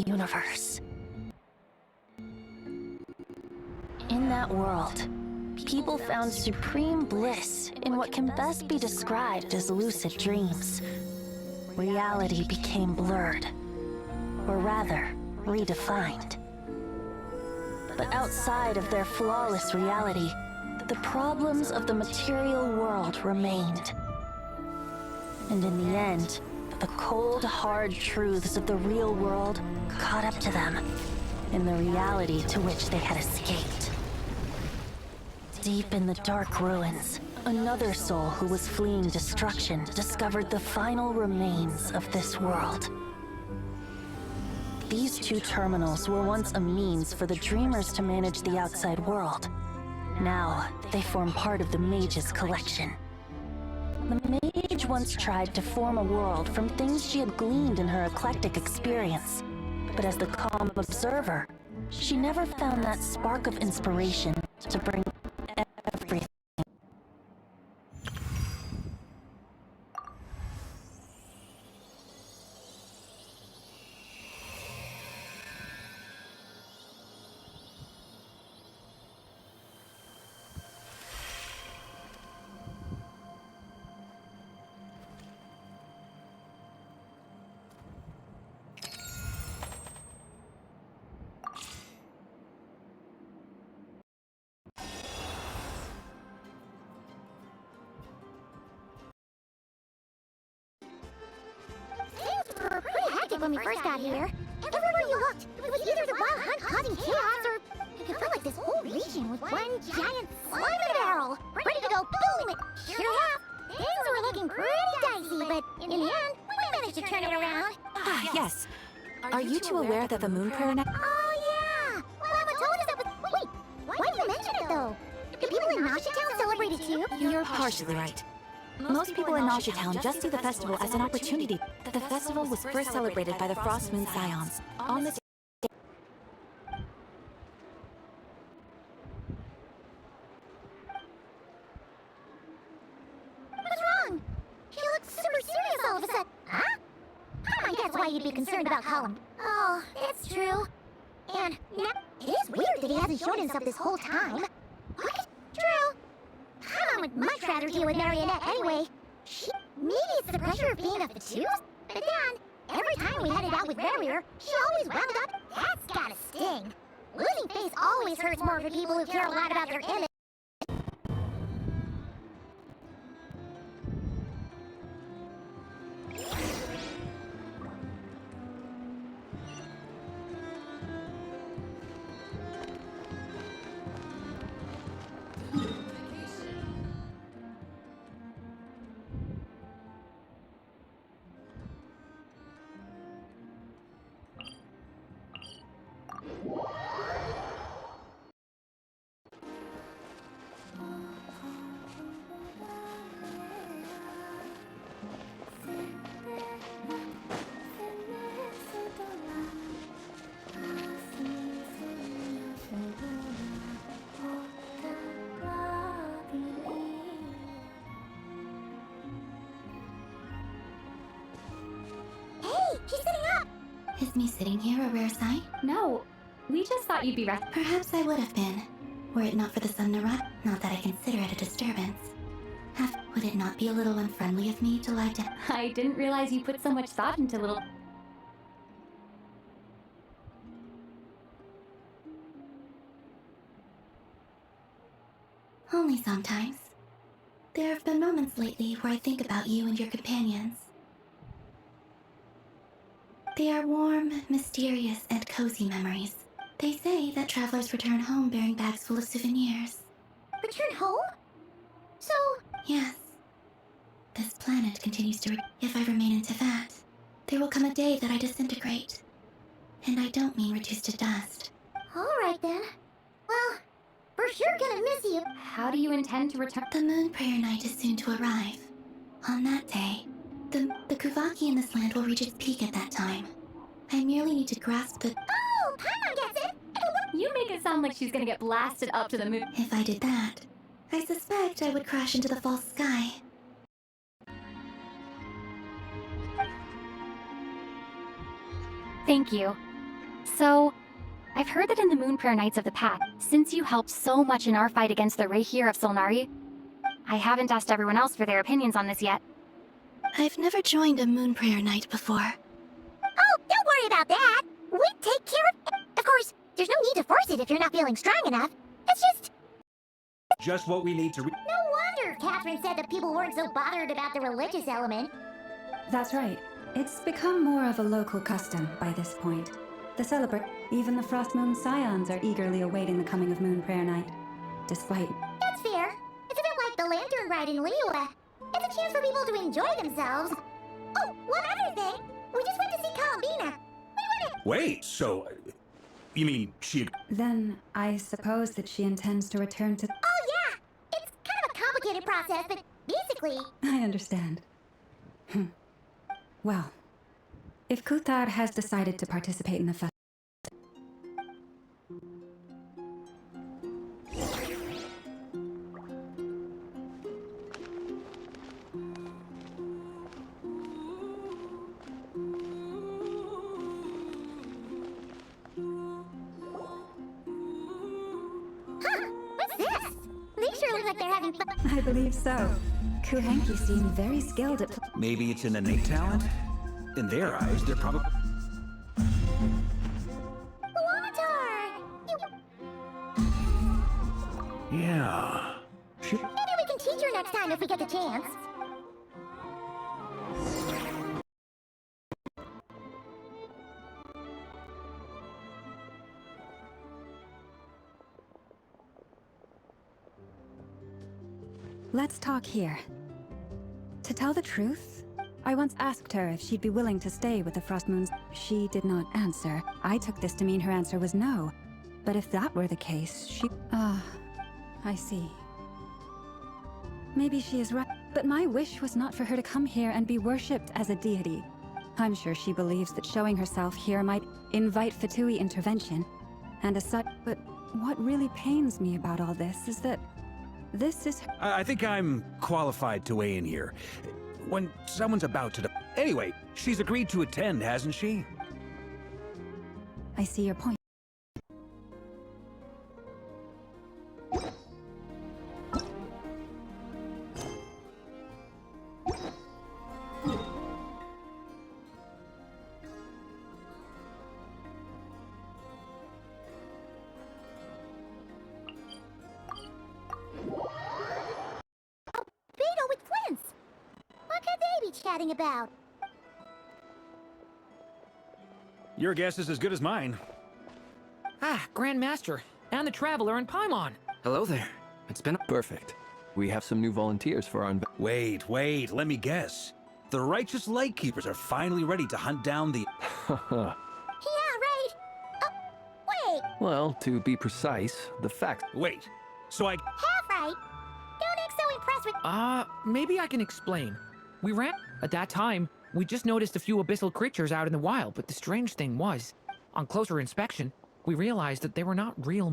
universe. In that world, people found supreme bliss in what can best be described as lucid dreams. Reality became blurred, or rather, redefined. But outside of their flawless reality, the problems of the material world remained. And in the end, the cold, hard truths of the real world caught up to them in the reality to which they had escaped. Deep in the dark ruins, another soul who was fleeing destruction discovered the final remains of this world. These two terminals were once a means for the dreamers to manage the outside world. Now, they form part of the mage's collection. The mage once tried to form a world from things she had gleaned in her eclectic experience. But as the calm observer, she never found that spark of inspiration to bring everything. When we first got here, everywhere you looked, it was either the wild hunt causing chaos, or it felt like this whole region was one giant slimy barrel, ready to go boom! Sure enough, things were looking pretty dicey, but in the end, we managed to turn it around. Yes. Are you two aware that the moon prayer night? Oh yeah! Well, Emma told us that was... Wait, why do you mention it though? Do people in Nasha Town celebrate it too? You're partially right. Most people in Nasha Town just see the festival as an opportunity. The festival was first celebrated by the Frost Moon Scions. On the What's wrong? He looks super serious all of a sudden. Huh? I might guess why you'd be concerned about Colin. Oh, it's true. And it is weird that he hasn't shown himself this whole time. What? True. I would much rather deal with Marionette anyway. Maybe it's the pressure of being a Fatous? But then, every time we headed out with Barrier, she always wound up. That's gotta sting. Losing face always hurts more for people who care a lot about their image. She's sitting up! Is me sitting here a rare sight? No, we just thought you'd be resting. Perhaps I would have been, were it not for the sun to rise. Not that I consider it a disturbance. Would it not be a little unfriendly of me to lie down? I didn't realize you put so much thought into little... Only sometimes. There have been moments lately where I think about you and your companions. They are warm, mysterious, and cozy memories. They say that travelers return home bearing bags full of souvenirs. Return home? So... Yes. This planet continues to if I remain into that, there will come a day that I disintegrate. And I don't mean reduced to dust. Alright then. Well, we're sure gonna miss you. How do you intend to return? The moon prayer night is soon to arrive. On that day, the Kuvaki in this land will reach its peak at that time. I merely need to grasp the... Oh, Paimon gets it! You make it sound like she's gonna get blasted up to the moon. If I did that, I suspect I would crash into the false sky. Thank you. So, I've heard that in the Moon Prayer Nights of the past, since you helped so much in our fight against the Reihir of Solnari, I haven't asked everyone else for their opinions on this yet. I've never joined a moon prayer night before. Oh, don't worry about that. We take care of it. Of course, there's no need to force it if you're not feeling strong enough. It's Just what we need to no wonder Catherine said that people weren't so bothered about the religious element. That's right. It's become more of a local custom by this point. Even the Frost Moon Scions are eagerly awaiting the coming of Moon Prayer Night. Despite... That's fair. It's a bit like the lantern ride in Liyue. It's a chance for people to enjoy themselves. Oh, one other thing. We just went to see Columbina. We went Wait, so... You mean she... Then, I suppose that she intends to return to... Oh, yeah. It's kind of a complicated process, but basically... I understand. Well, if Kuthar has decided to participate in the festival... What's this? They sure look like they're having fun. I believe so. Kuhenki seemed very skilled at... Maybe it's an innate talent? In their eyes, they're probably... Yeah. Maybe we can teach her next time if we get the chance. Let's talk here. To tell the truth, I once asked her if she'd be willing to stay with the Frost Moons. She did not answer. I took this to mean her answer was no. But if that were the case, she... I see. Maybe she is right. But my wish was not for her to come here and be worshipped as a deity. I'm sure she believes that showing herself here might invite Fatui intervention. And as such... But what really pains me about all this is that this is... I think I'm qualified to weigh in here. When someone's about to... Anyway, she's agreed to attend, hasn't she? I see your point. Beto with Flint's. What could they be chatting about? Your guess is as good as mine. Ah, Grandmaster, and the Traveler and Paimon. Hello there. It's been perfect. We have some new volunteers for our Wait, let me guess. The righteous Lightkeepers are finally ready to hunt down the... Yeah, right. Wait. Well, to be precise, the fact... Wait, so I... Half right. Don't act so impressed with... Maybe I can explain. We ran... At that time, we just noticed a few abyssal creatures out in the wild, but the strange thing was, on closer inspection, we realized that they were not real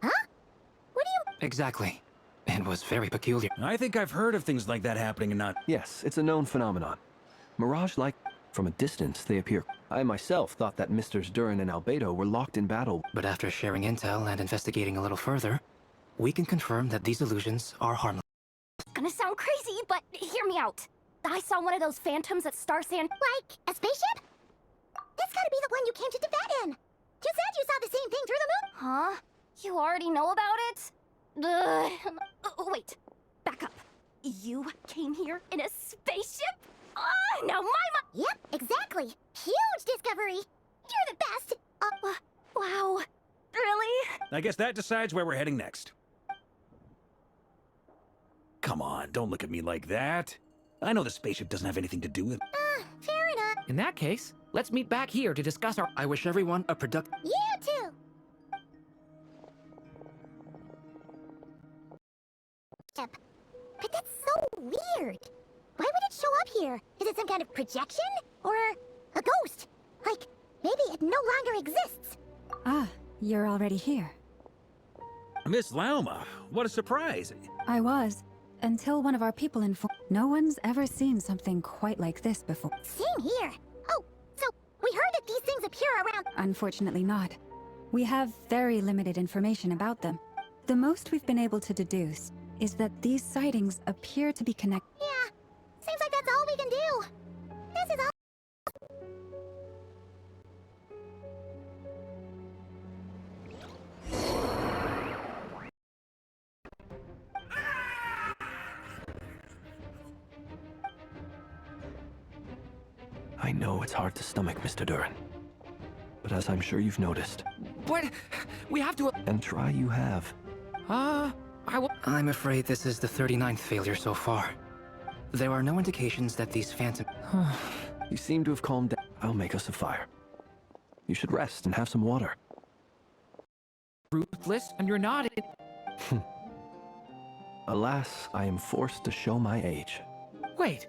Huh? What do you... Exactly. It was very peculiar. I think I've heard of things like that happening and not... Yes, it's a known phenomenon. Mirage-like... From a distance, they appear... I myself thought that Misters Durin and Albedo were locked in battle. But after sharing intel and investigating a little further, we can confirm that these illusions are harmless. Gonna sound crazy, but hear me out. I saw one of those phantoms at Star Sand. Like, a spaceship? That's gotta be the one you came to Tibet in. You said you saw the same thing through the moon. Huh? You already know about it? Wait, back up. You came here in a spaceship? Now Yep, exactly. Huge discovery. You're the best. wow. Really? I guess that decides where we're heading next. Come on, don't look at me like that. I know the spaceship doesn't have anything to do with... Fair enough. In that case, let's meet back here to discuss our... I wish everyone a productive... You too. But that's so weird. Why would it show up here? Is it some kind of projection? Or a ghost? Like, maybe it no longer exists. Ah, you're already here. Miss Lauma, what a surprise. I was. Until one of our people informed. No one's ever seen something quite like this before. Same here. Oh, so we heard that that these things appear around. Unfortunately not. We have very limited information about them. The most we've been able to deduce is that these sightings appear to be connected. Yeah, seems like that's all we can do. This is all. I know it's hard to stomach, Mr. Durin. But as I'm sure you've noticed, What? We have to... and try you have, I will... I'm afraid this is the 39th failure so far. There are no indications that these phantom... You seem to have calmed down. I'll make us a fire. You should rest and have some water. Ruthless, and you're not... Alas, I am forced to show my age. Wait.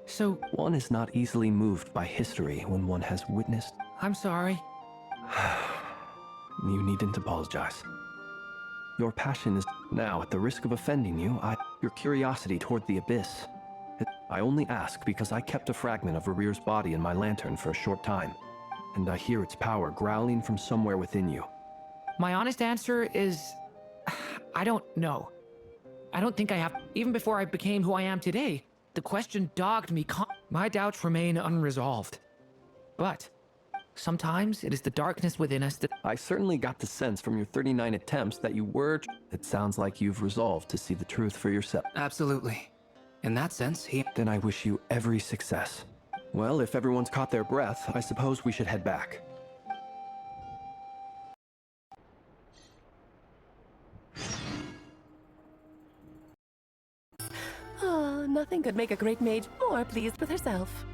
So, One is not easily moved by history when one has witnessed... I'm sorry. You needn't apologize. Your passion is... Now, at the risk of offending you, your curiosity toward the abyss. I only ask because I kept a fragment of Rere's body in my lantern for a short time, and I hear its power growling from somewhere within you. My honest answer is... I don't know. I don't think I have... Even before I became who I am today, the question dogged me my doubts remain unresolved. But... sometimes it is the darkness within us that... I certainly got the sense from your 39 attempts that you were... It sounds like you've resolved to see the truth for yourself. Absolutely. In that sense, Then I wish you every success. Well, if everyone's caught their breath, I suppose we should head back. Nothing could make a great mage more pleased with herself.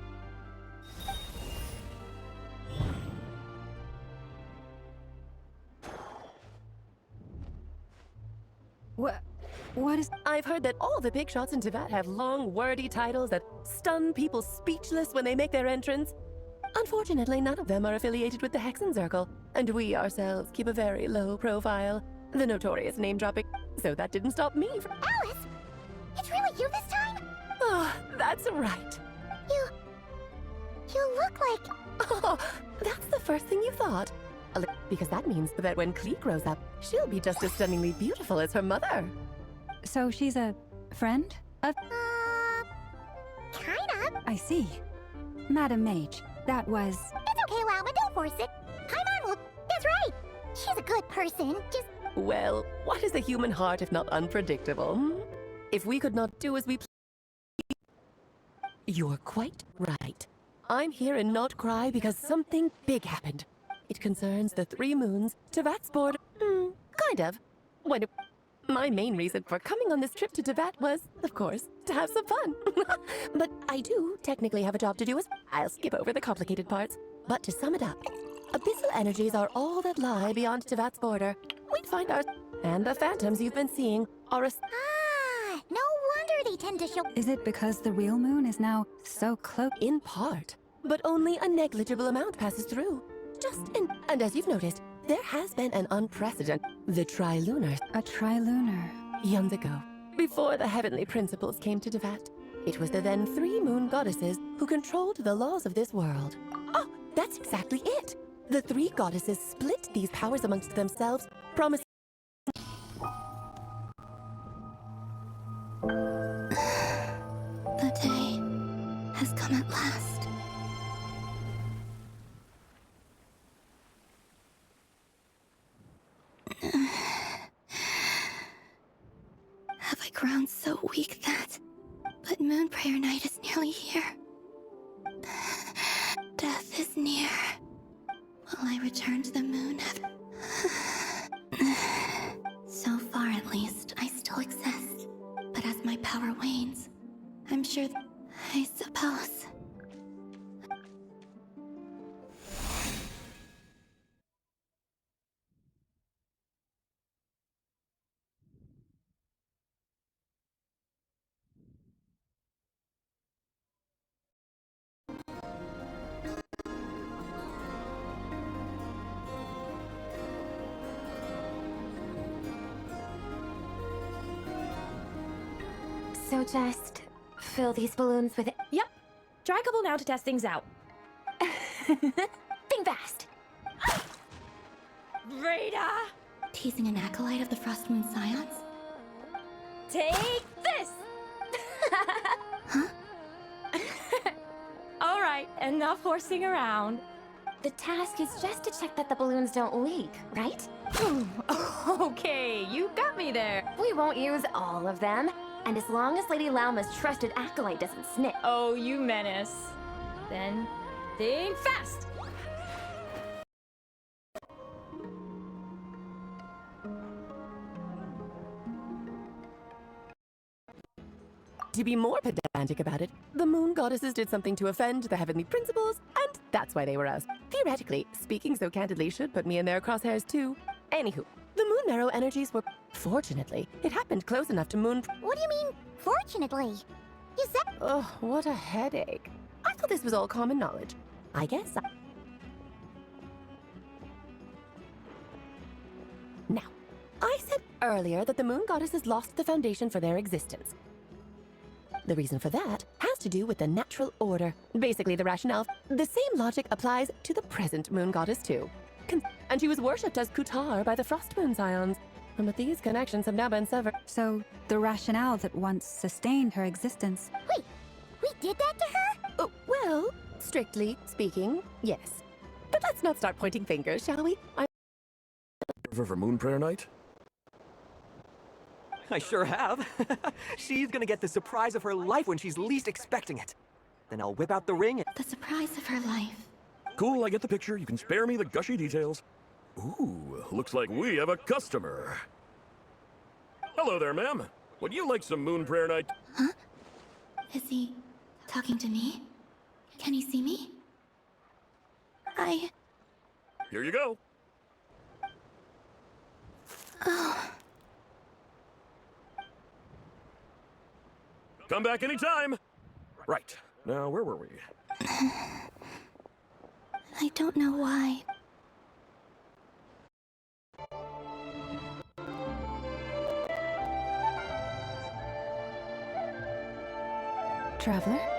What is... I've heard that all the big shots in Teyvat have long, wordy titles that stun people speechless when they make their entrance. Unfortunately, none of them are affiliated with the Hexen Circle, and we ourselves keep a very low profile. The notorious name-dropping, so that didn't stop me from... Alice! It's really you this time? Oh, that's right. You look like... Oh, that's the first thing you thought. Because that means that when Klee grows up, she'll be just as stunningly beautiful as her mother. So she's a friend of... kind of. I see. Madam Mage, that was... It's okay, Lauma, don't force it. Paimon will... That's right. She's a good person, just... Well, what is the human heart if not unpredictable? If we could not do as we please... You're quite right. I'm here in Not Cry because something big happened. It concerns the 3 moons, Teyvat's border... kind of. My main reason for coming on this trip to Teyvat was, of course, to have some fun. But I do technically have a job to do as... I'll skip over the complicated parts. But to sum it up, abyssal energies are all that lie beyond Teyvat's border. We'd find our... And the phantoms you've been seeing are a... no wonder they tend to show... Is it because the real moon is now so close? In part, but only a negligible amount passes through. And as you've noticed, there has been an unprecedented... The Trilunar... A trilunar. Eons ago, before the heavenly principles came to Teyvat, it was the then 3 moon goddesses who controlled the laws of this world. Oh, that's exactly it! The 3 goddesses split these powers amongst themselves, promising... The day has come at last. Have I grown so weak that... But Moon Prayer Night is nearly here. Death is near. Will I return to the moon? So far, at least, I still exist. But as my power wanes, I'm sure I suppose... So just fill these balloons with it. Yep. Try a couple now to test things out. Thanks, fast! Rada! Teasing an acolyte of the Frost Moon Scions? Take this! Huh? Alright, enough horsing around. The task is just to check that the balloons don't leak, right? Okay, you got me there. We won't use all of them. And as long as Lady Lauma's trusted acolyte doesn't snitch. Oh, you menace. Then, think fast! To be more pedantic about it, the moon goddesses did something to offend the heavenly principles, and that's why they were ousted. Theoretically, speaking so candidly should put me in their crosshairs too. Anywho, the moon marrow energies were... Fortunately, it happened close enough to moon... What do you mean, fortunately? You said... Oh, what a headache. I thought this was all common knowledge. I guess Now, I said earlier that the moon goddesses lost the foundation for their existence. The reason for that has to do with the natural order. Basically, the rationale. The same logic applies to the present moon goddess, too. And she was worshipped as Kutar by the Frost Moon Scions. But these connections have now been severed. So, the rationale that once sustained her existence... Wait, we did that to her? Oh, well, strictly speaking, yes. But let's not start pointing fingers, shall we? For Moon Prayer Night? I sure have. She's gonna get the surprise of her life when she's least expecting it. Then I'll whip out the ring and... The surprise of her life. Cool, I get the picture. You can spare me the gushy details. Ooh, looks like we have a customer. Hello there, ma'am. Would you like some Moon Prayer Night? Huh? Is he talking to me? Can he see me? Here you go. Oh. Come back anytime. Right. Now, where were we? I don't know why. Traveler?